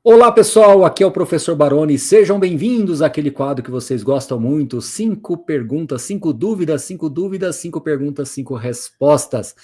Olá pessoal, aqui é o professor Baroni, sejam bem-vindos àquele quadro que vocês gostam muito, 5 perguntas, 5 dúvidas, 5 dúvidas, 5 perguntas, 5 respostas.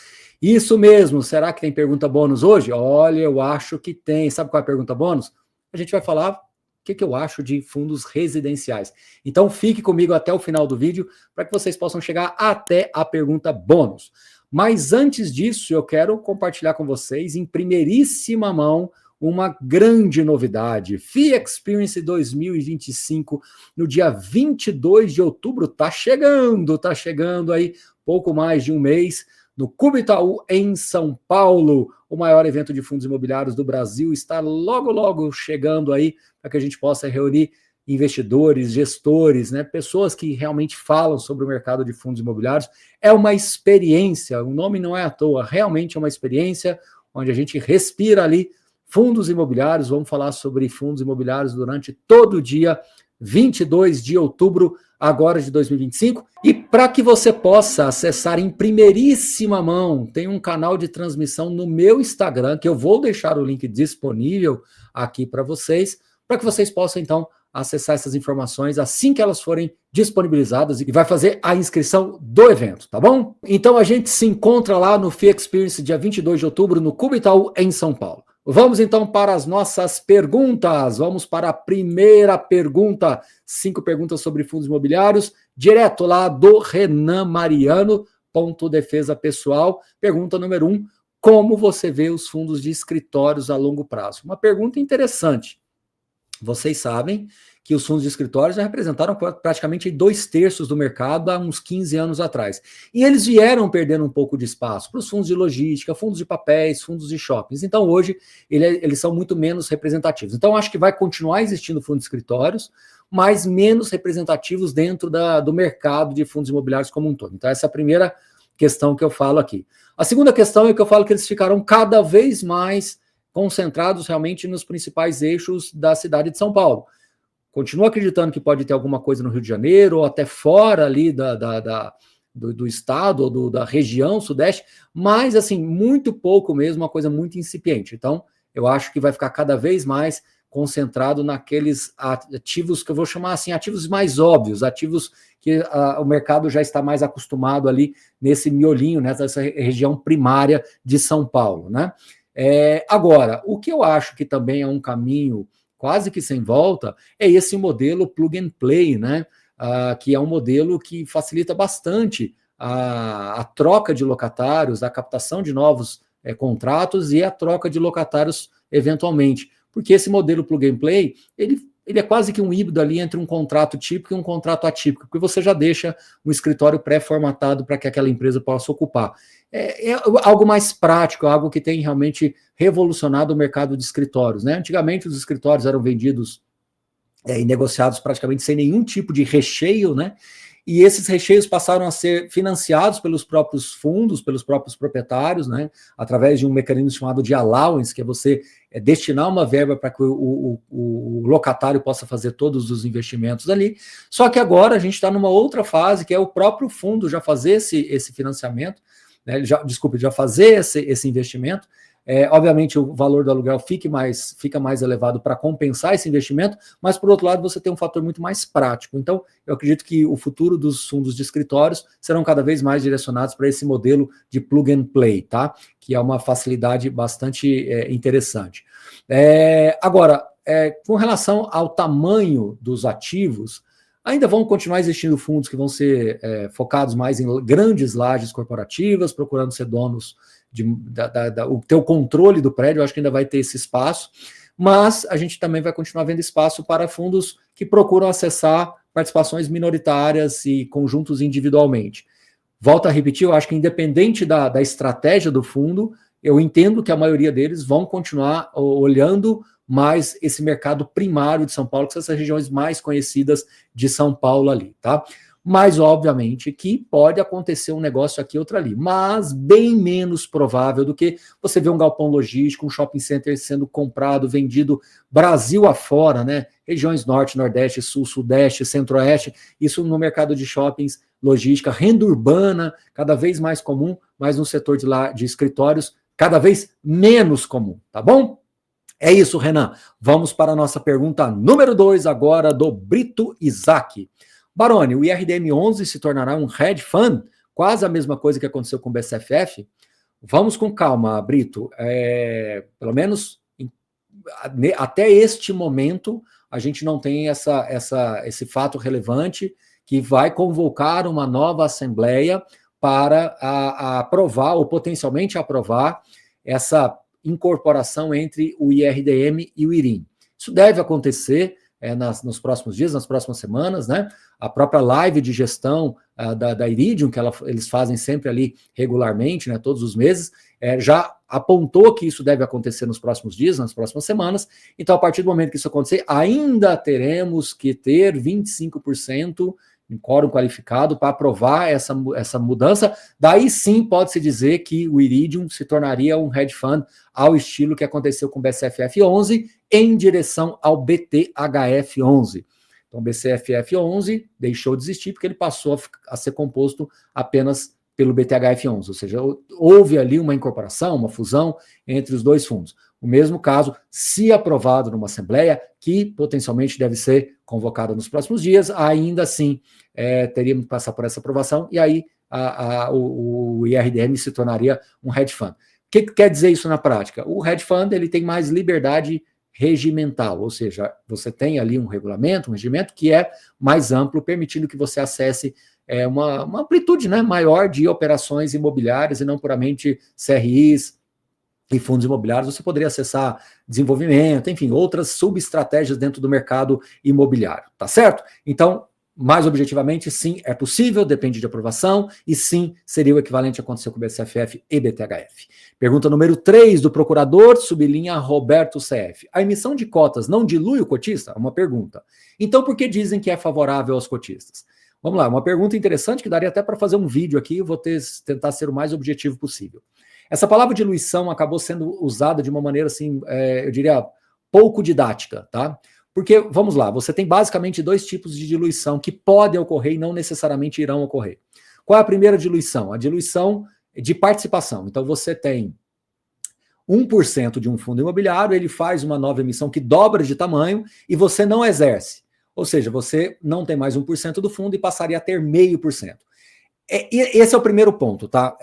Isso mesmo, será que tem pergunta bônus hoje? Olha, eu acho que tem. Sabe qual é a pergunta bônus? A gente vai falar o que eu acho de fundos residenciais. Então fique comigo até o final do vídeo para que vocês possam chegar até a pergunta bônus. Mas antes disso, eu quero compartilhar com vocês em primeiríssima mão uma grande novidade. FII Experience 2025, no dia 22 de outubro, tá chegando aí, pouco mais de um mês, no Cubo Itaú, em São Paulo. O maior evento de fundos imobiliários do Brasil está logo chegando aí, para que a gente possa reunir investidores, gestores, né, pessoas que realmente falam sobre o mercado de fundos imobiliários. É uma experiência, o nome não é à toa, realmente é uma experiência onde a gente respira ali fundos imobiliários. Vamos falar sobre fundos imobiliários durante todo o dia 22 de outubro, agora de 2025. E para que você possa acessar em primeiríssima mão, tem um canal de transmissão no meu Instagram, que eu vou deixar o link disponível aqui para vocês, para que vocês possam, então, acessar essas informações assim que elas forem disponibilizadas e vai fazer a inscrição do evento, tá bom? Então a gente se encontra lá no FII Experience, dia 22 de outubro, no Cubo Itaú, em São Paulo. Vamos então para as nossas perguntas. Vamos para a primeira pergunta. 5 perguntas sobre fundos imobiliários, direto lá do Renan Mariano, ponto defesa pessoal. Pergunta número 1, como você vê os fundos de escritórios a longo prazo? Uma pergunta interessante. Vocês sabem que os fundos de escritórios já representaram praticamente 2/3 do mercado há uns 15 anos atrás. E eles vieram perdendo um pouco de espaço para os fundos de logística, fundos de papéis, fundos de shoppings. Então, hoje, eles são muito menos representativos. Então, acho que vai continuar existindo fundos de escritórios, mas menos representativos dentro do mercado de fundos imobiliários como um todo. Então, essa é a primeira questão que eu falo aqui. A segunda questão é que eu falo que eles ficaram cada vez mais concentrados realmente nos principais eixos da cidade de São Paulo. Continuo acreditando que pode ter alguma coisa no Rio de Janeiro, ou até fora ali do estado, ou da região sudeste, mas assim, muito pouco mesmo, uma coisa muito incipiente. Então, eu acho que vai ficar cada vez mais concentrado naqueles ativos que eu vou chamar assim, ativos mais óbvios, ativos que o mercado já está mais acostumado ali nesse miolinho, né, nessa região primária de São Paulo, né? Agora, o que eu acho que também é um caminho quase que sem volta é esse modelo plug and play, né? Que é um modelo que facilita bastante a troca de locatários, a captação de novos contratos e a troca de locatários eventualmente. Porque esse modelo plug and play, ele é quase que um híbrido ali entre um contrato típico e um contrato atípico, porque você já deixa um escritório pré-formatado para que aquela empresa possa ocupar. É algo mais prático, algo que tem realmente revolucionado o mercado de escritórios, né? Antigamente os escritórios eram vendidos e negociados praticamente sem nenhum tipo de recheio, né? E esses recheios passaram a ser financiados pelos próprios fundos, pelos próprios proprietários, né? Através de um mecanismo chamado de allowance, que é você destinar uma verba para que o locatário possa fazer todos os investimentos ali. Só que agora a gente está numa outra fase, que é o próprio fundo já fazer esse financiamento, né? Já fazer esse investimento. Obviamente o valor do aluguel fica mais elevado para compensar esse investimento, mas por outro lado você tem um fator muito mais prático. Então eu acredito que o futuro dos fundos de escritórios serão cada vez mais direcionados para esse modelo de plug and play, tá? Que é uma facilidade bastante interessante. Agora, com relação ao tamanho dos ativos, ainda vão continuar existindo fundos que vão ser focados mais em grandes lajes corporativas, procurando ser donos ter o controle do prédio. Eu acho que ainda vai ter esse espaço, mas a gente também vai continuar vendo espaço para fundos que procuram acessar participações minoritárias e conjuntos individualmente. Volto a repetir, eu acho que independente da estratégia do fundo, eu entendo que a maioria deles vão continuar olhando mais esse mercado primário de São Paulo, que são essas regiões mais conhecidas de São Paulo ali, tá? Mas, obviamente, que pode acontecer um negócio aqui, outro ali, mas bem menos provável do que você ver um galpão logístico, um shopping center sendo comprado, vendido Brasil afora, né? Regiões norte, nordeste, sul, sudeste, centro-oeste, isso no mercado de shoppings, logística, renda urbana, cada vez mais comum, mas no setor de escritórios, cada vez menos comum, tá bom? É isso, Renan. Vamos para a nossa pergunta número 2 agora do Brito Isaac. Baroni, o IRDM11 se tornará um hedge fund? Quase a mesma coisa que aconteceu com o BCFF? Vamos com calma, Brito. Pelo menos até este momento, a gente não tem esse fato relevante que vai convocar uma nova assembleia para aprovar, ou potencialmente aprovar, essa incorporação entre o IRDM e o IRIM. Isso deve acontecer nos próximos dias, nas próximas semanas, né? A própria live de gestão da Iridium, que eles fazem sempre ali regularmente, né, todos os meses, já apontou que isso deve acontecer nos próximos dias, nas próximas semanas. Então, a partir do momento que isso acontecer, ainda teremos que ter 25% em quórum qualificado para aprovar essa mudança. Daí sim pode-se dizer que o Iridium se tornaria um hedge fund ao estilo que aconteceu com o BCFF11 em direção ao BTHF11. Então o BCFF11 deixou de existir porque ele passou a ser composto apenas pelo BTHF11, ou seja, houve ali uma incorporação, uma fusão entre os dois fundos. O mesmo caso, se aprovado numa assembleia, que potencialmente deve ser convocada nos próximos dias, ainda assim teríamos que passar por essa aprovação, e aí o IRDM se tornaria um hedge fund. O que quer dizer isso na prática? O hedge fund ele tem mais liberdade regimental, ou seja, você tem ali um regulamento, um regimento que é mais amplo, permitindo que você acesse uma amplitude, né, maior de operações imobiliárias e não puramente CRIs e fundos imobiliários. Você poderia acessar desenvolvimento, enfim, outras subestratégias dentro do mercado imobiliário, tá certo? Então, mais objetivamente, sim, é possível, depende de aprovação, e sim, seria o equivalente a acontecer com o BCFF e BTHF. Pergunta número 3 do procurador, sublinha Roberto CF. A emissão de cotas não dilui o cotista? Uma pergunta. Então, por que dizem que é favorável aos cotistas? Vamos lá, uma pergunta interessante que daria até para fazer um vídeo aqui, eu vou tentar ser o mais objetivo possível. Essa palavra diluição acabou sendo usada de uma maneira, assim, eu diria, pouco didática, tá? Porque, vamos lá, você tem basicamente dois tipos de diluição que podem ocorrer e não necessariamente irão ocorrer. Qual é a primeira diluição? A diluição de participação. Então, você tem 1% de um fundo imobiliário, ele faz uma nova emissão que dobra de tamanho e você não exerce. Ou seja, você não tem mais 1% do fundo e passaria a ter 0,5%. Esse é o primeiro ponto, tá?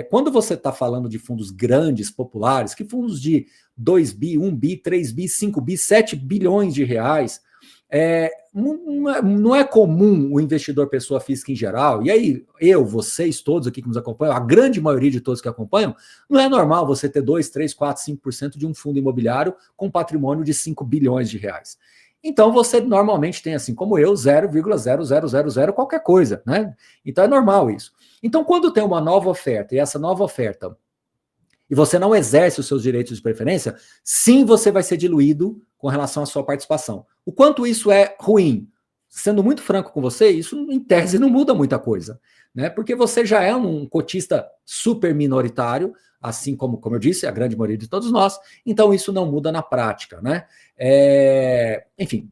Quando você está falando de fundos grandes, populares, que fundos de 2 bi, 1 bi, 3 bi, 5 bi, 7 bilhões de reais, não é comum o investidor pessoa física em geral, e aí vocês todos aqui que nos acompanham, a grande maioria de todos que acompanham, não é normal você ter 2, 3, 4, 5% de um fundo imobiliário com patrimônio de 5 bilhões de reais. Então você normalmente tem, assim como eu, 0,0000 qualquer coisa, né? Então é normal isso. Então quando tem uma nova oferta, e essa nova oferta, e você não exerce os seus direitos de preferência, sim, você vai ser diluído com relação à sua participação. O quanto isso é ruim? Sendo muito franco com você, isso em tese não muda muita coisa, né? Porque você já é um cotista super minoritário, assim como eu disse, a grande maioria de todos nós, então isso não muda na prática, né? Enfim,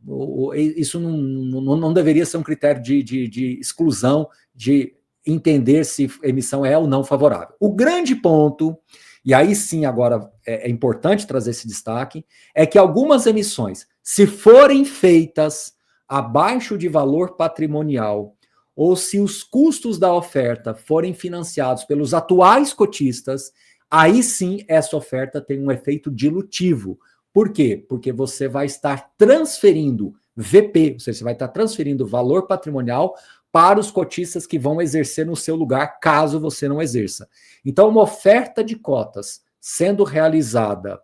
isso não deveria ser um critério de exclusão, de entender se a emissão é ou não favorável. O grande ponto, e aí sim agora é importante trazer esse destaque, é que algumas emissões, se forem feitas abaixo de valor patrimonial, ou se os custos da oferta forem financiados pelos atuais cotistas, aí sim essa oferta tem um efeito dilutivo. Por quê? Porque você vai estar transferindo VP, ou seja, você vai estar transferindo valor patrimonial para os cotistas que vão exercer no seu lugar, caso você não exerça. Então, uma oferta de cotas sendo realizada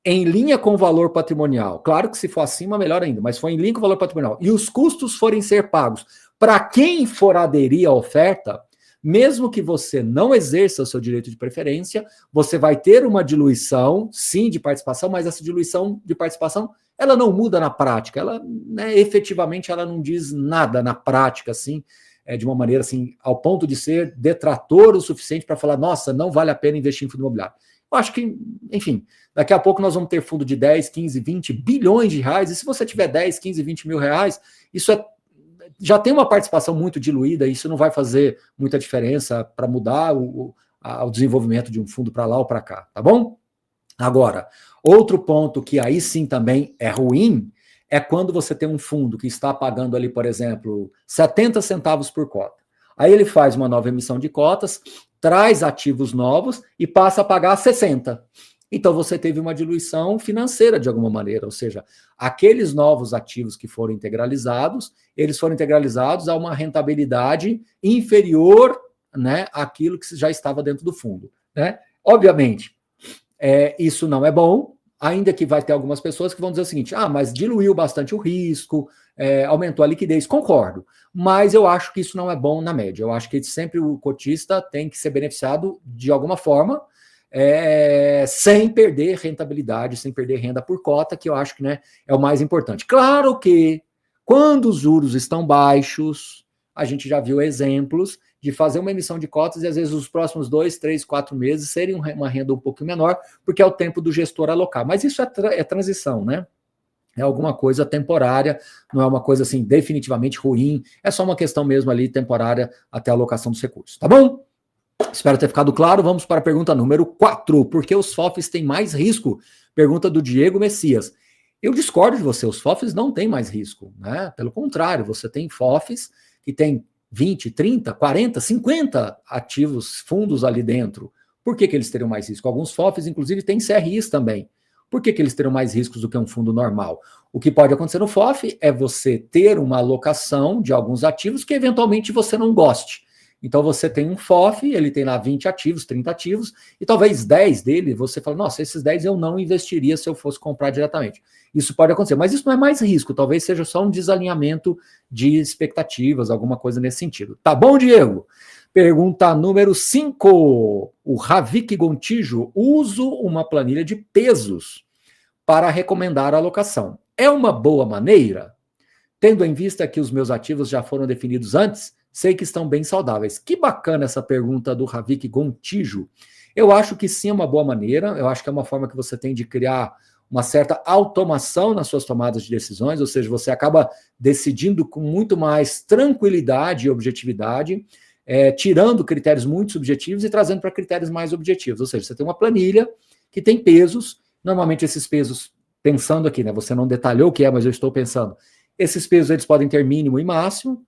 em linha com o valor patrimonial, claro que se for acima, melhor ainda, mas foi em linha com o valor patrimonial, e os custos forem ser pagos para quem for aderir à oferta, mesmo que você não exerça o seu direito de preferência, você vai ter uma diluição, sim, de participação, mas essa diluição de participação, ela não muda na prática, ela, né, efetivamente, ela não diz nada na prática, assim, de uma maneira, assim, ao ponto de ser detrator o suficiente para falar, nossa, não vale a pena investir em fundo imobiliário. Eu acho que, enfim, daqui a pouco nós vamos ter fundo de 10, 15, 20 bilhões de reais, e se você tiver 10, 15, 20 mil reais, isso já tem uma participação muito diluída, isso não vai fazer muita diferença para mudar o desenvolvimento de um fundo para lá ou para cá, tá bom? Agora, outro ponto que aí sim também é ruim é quando você tem um fundo que está pagando ali, por exemplo, 70 centavos por cota. Aí ele faz uma nova emissão de cotas, traz ativos novos e passa a pagar 60. Então você teve uma diluição financeira de alguma maneira, ou seja, aqueles novos ativos que foram integralizados, eles foram integralizados a uma rentabilidade inferior, né, àquilo que já estava dentro do fundo, né? Obviamente, isso não é bom, ainda que vai ter algumas pessoas que vão dizer o seguinte, mas diluiu bastante o risco, aumentou a liquidez, concordo, mas eu acho que isso não é bom na média, eu acho que sempre o cotista tem que ser beneficiado de alguma forma, sem perder rentabilidade, sem perder renda por cota, que eu acho que, né, é o mais importante. Claro que quando os juros estão baixos, a gente já viu exemplos de fazer uma emissão de cotas e às vezes os próximos 2, 3, 4 meses serem uma renda um pouco menor, porque é o tempo do gestor alocar. Mas isso é transição, né? É alguma coisa temporária, não é uma coisa assim definitivamente ruim, é só uma questão mesmo ali temporária até a alocação dos recursos, tá bom? Espero ter ficado claro. Vamos para a pergunta número 4. Por que os FOFs têm mais risco? Pergunta do Diego Messias. Eu discordo de você, os FOFs não têm mais risco, né? Pelo contrário, você tem FOFs que têm 20, 30, 40, 50 ativos, fundos ali dentro. Por que eles teriam mais risco? Alguns FOFs, inclusive, têm CRIs também. Por que eles teriam mais riscos do que um fundo normal? O que pode acontecer no FOF é você ter uma alocação de alguns ativos que eventualmente você não goste. Então você tem um FOF, ele tem lá 20 ativos, 30 ativos, e talvez 10 dele você fala, nossa, esses 10 eu não investiria se eu fosse comprar diretamente. Isso pode acontecer, mas isso não é mais risco, talvez seja só um desalinhamento de expectativas, alguma coisa nesse sentido. Tá bom, Diego? Pergunta número 5. O Ravik Gontijo, uso uma planilha de pesos para recomendar a alocação. É uma boa maneira? Tendo em vista que os meus ativos já foram definidos antes, sei que estão bem saudáveis. Que bacana essa pergunta do Ravik Gontijo. Eu acho que sim, é uma boa maneira. Eu acho que é uma forma que você tem de criar uma certa automação nas suas tomadas de decisões, ou seja, você acaba decidindo com muito mais tranquilidade e objetividade, tirando critérios muito subjetivos e trazendo para critérios mais objetivos. Ou seja, você tem uma planilha que tem pesos, normalmente esses pesos, pensando aqui, né? Você não detalhou o que é, mas eu estou pensando. Esses pesos eles podem ter mínimo e máximo,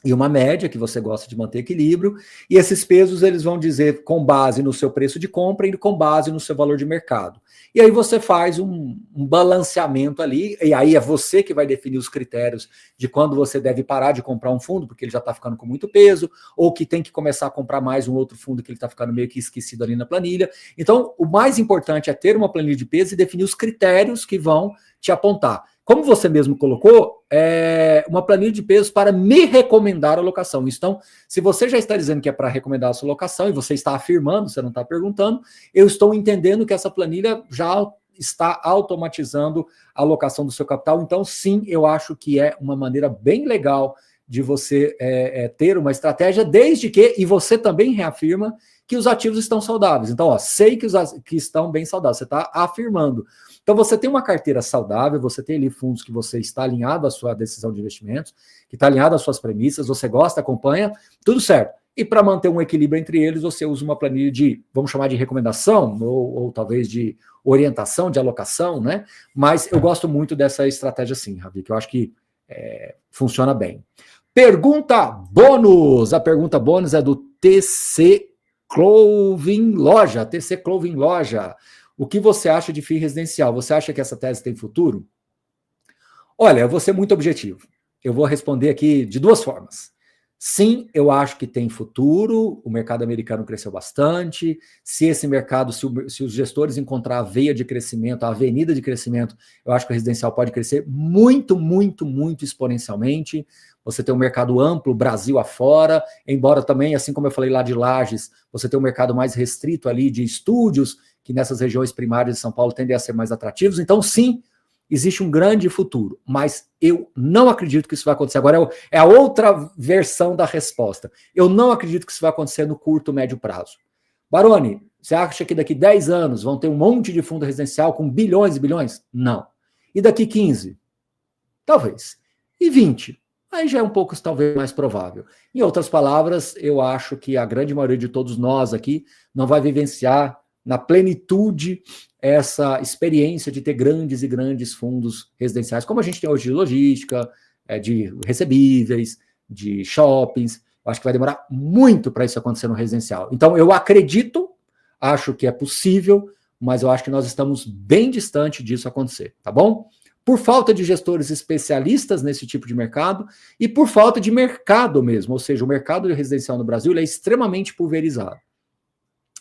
e uma média que você gosta de manter equilíbrio, e esses pesos eles vão dizer com base no seu preço de compra e com base no seu valor de mercado. E aí você faz um balanceamento ali, e aí é você que vai definir os critérios de quando você deve parar de comprar um fundo, porque ele já está ficando com muito peso, ou que tem que começar a comprar mais um outro fundo que ele está ficando meio que esquecido ali na planilha. Então, o mais importante é ter uma planilha de peso e definir os critérios que vão te apontar. Como você mesmo colocou, uma planilha de pesos para me recomendar a alocação. Então, se você já está dizendo que é para recomendar a sua alocação e você está afirmando, você não está perguntando, eu estou entendendo que essa planilha já está automatizando a alocação do seu capital. Então, sim, eu acho que é uma maneira bem legal de você ter uma estratégia, desde que, e você também reafirma, que os ativos estão saudáveis. Então, sei que estão bem saudáveis, você está afirmando. Então, você tem uma carteira saudável, você tem ali fundos que você está alinhado à sua decisão de investimentos, que está alinhado às suas premissas, você gosta, acompanha, tudo certo. E para manter um equilíbrio entre eles, você usa uma planilha de, vamos chamar de recomendação, ou talvez de orientação, de alocação, né? Mas eu gosto muito dessa estratégia sim, Ravi, que eu acho que funciona bem. Pergunta bônus! A pergunta bônus é do TC Clothing Loja. TC Clothing Loja. O que você acha de FII residencial? Você acha que essa tese tem futuro? Olha, eu vou ser muito objetivo. Eu vou responder aqui de duas formas. Sim, eu acho que tem futuro, o mercado americano cresceu bastante. Se esse mercado, se os gestores encontrar a veia de crescimento, a avenida de crescimento, eu acho que o residencial pode crescer muito, muito, muito exponencialmente. Você tem um mercado amplo, Brasil afora, embora também, assim como eu falei lá de Lages, você tem um mercado mais restrito ali de estúdios, que nessas regiões primárias de São Paulo tendem a ser mais atrativos. Então, sim, existe um grande futuro, mas eu não acredito que isso vai acontecer. Agora é a outra versão da resposta. Eu não acredito que isso vai acontecer no curto, médio prazo. Baroni, você acha que daqui 10 anos vão ter um monte de fundo residencial com bilhões e bilhões? Não. E daqui 15? Talvez. E 20? Aí já é um pouco, talvez, mais provável. Em outras palavras, eu acho que a grande maioria de todos nós aqui não vai vivenciar na plenitude essa experiência de ter grandes e grandes fundos residenciais, como a gente tem hoje de logística, de recebíveis, de shoppings. Eu acho que vai demorar muito para isso acontecer no residencial. Então, eu acredito, acho que é possível, mas eu acho que nós estamos bem distante disso acontecer, tá bom? Por falta de gestores especialistas nesse tipo de mercado e por falta de mercado mesmo, ou seja, o mercado residencial no Brasil ele é extremamente pulverizado.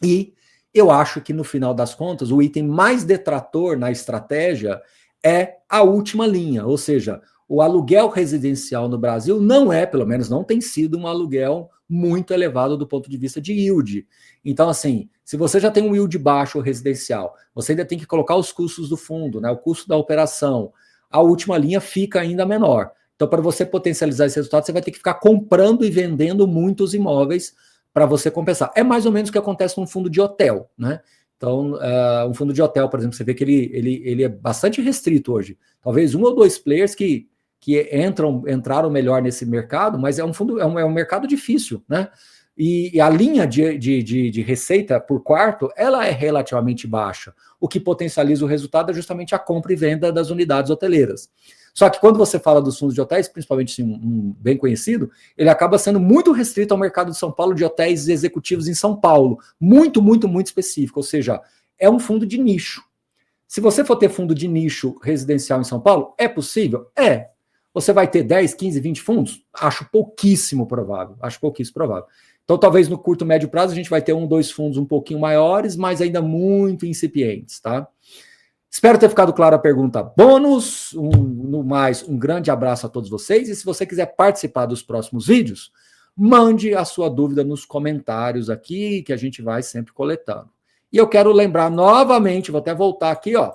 E eu acho que, no final das contas, o item mais detrator na estratégia é a última linha, ou seja, o aluguel residencial no Brasil não é, pelo menos não tem sido um aluguel muito elevado do ponto de vista de yield. Então, assim, se você já tem um yield baixo residencial, você ainda tem que colocar os custos do fundo, né, o custo da operação, a última linha fica ainda menor. Então, para você potencializar esse resultado, você vai ter que ficar comprando e vendendo muitos imóveis para você compensar. É mais ou menos o que acontece num fundo de hotel, né? Então, um fundo de hotel, por exemplo, você vê que ele é bastante restrito hoje. Talvez um ou dois players que entraram melhor nesse mercado, mas é um mercado difícil, né? E a linha de receita por quarto, ela é relativamente baixa. O que potencializa o resultado é justamente a compra e venda das unidades hoteleiras. Só que quando você fala dos fundos de hotéis, principalmente assim, um bem conhecido, ele acaba sendo muito restrito ao mercado de São Paulo de hotéis executivos em São Paulo. Muito, muito, muito específico. Ou seja, é um fundo de nicho. Se você for ter fundo de nicho residencial em São Paulo, é possível? É. Você vai ter 10, 15, 20 fundos? Acho pouquíssimo provável. Então, talvez no curto, médio prazo, a gente vai ter 1, 2 fundos um pouquinho maiores, mas ainda muito incipientes, tá? Espero ter ficado clara a pergunta bônus. No mais, um grande abraço a todos vocês. E se você quiser participar dos próximos vídeos, mande a sua dúvida nos comentários aqui, que a gente vai sempre coletando. E eu quero lembrar novamente, vou até voltar aqui, ó.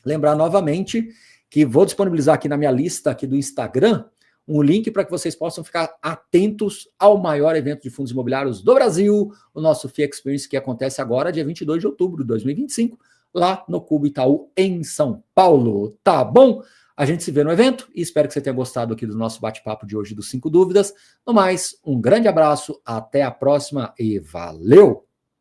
Lembrar novamente que vou disponibilizar aqui na minha lista aqui do Instagram um link para que vocês possam ficar atentos ao maior evento de fundos imobiliários do Brasil, o nosso FIA Experience, que acontece agora, dia 22 de outubro de 2025, lá no Cubo Itaú, em São Paulo. Tá bom? A gente se vê no evento e espero que você tenha gostado aqui do nosso bate-papo de hoje dos 5 dúvidas. No mais, um grande abraço, até a próxima e valeu!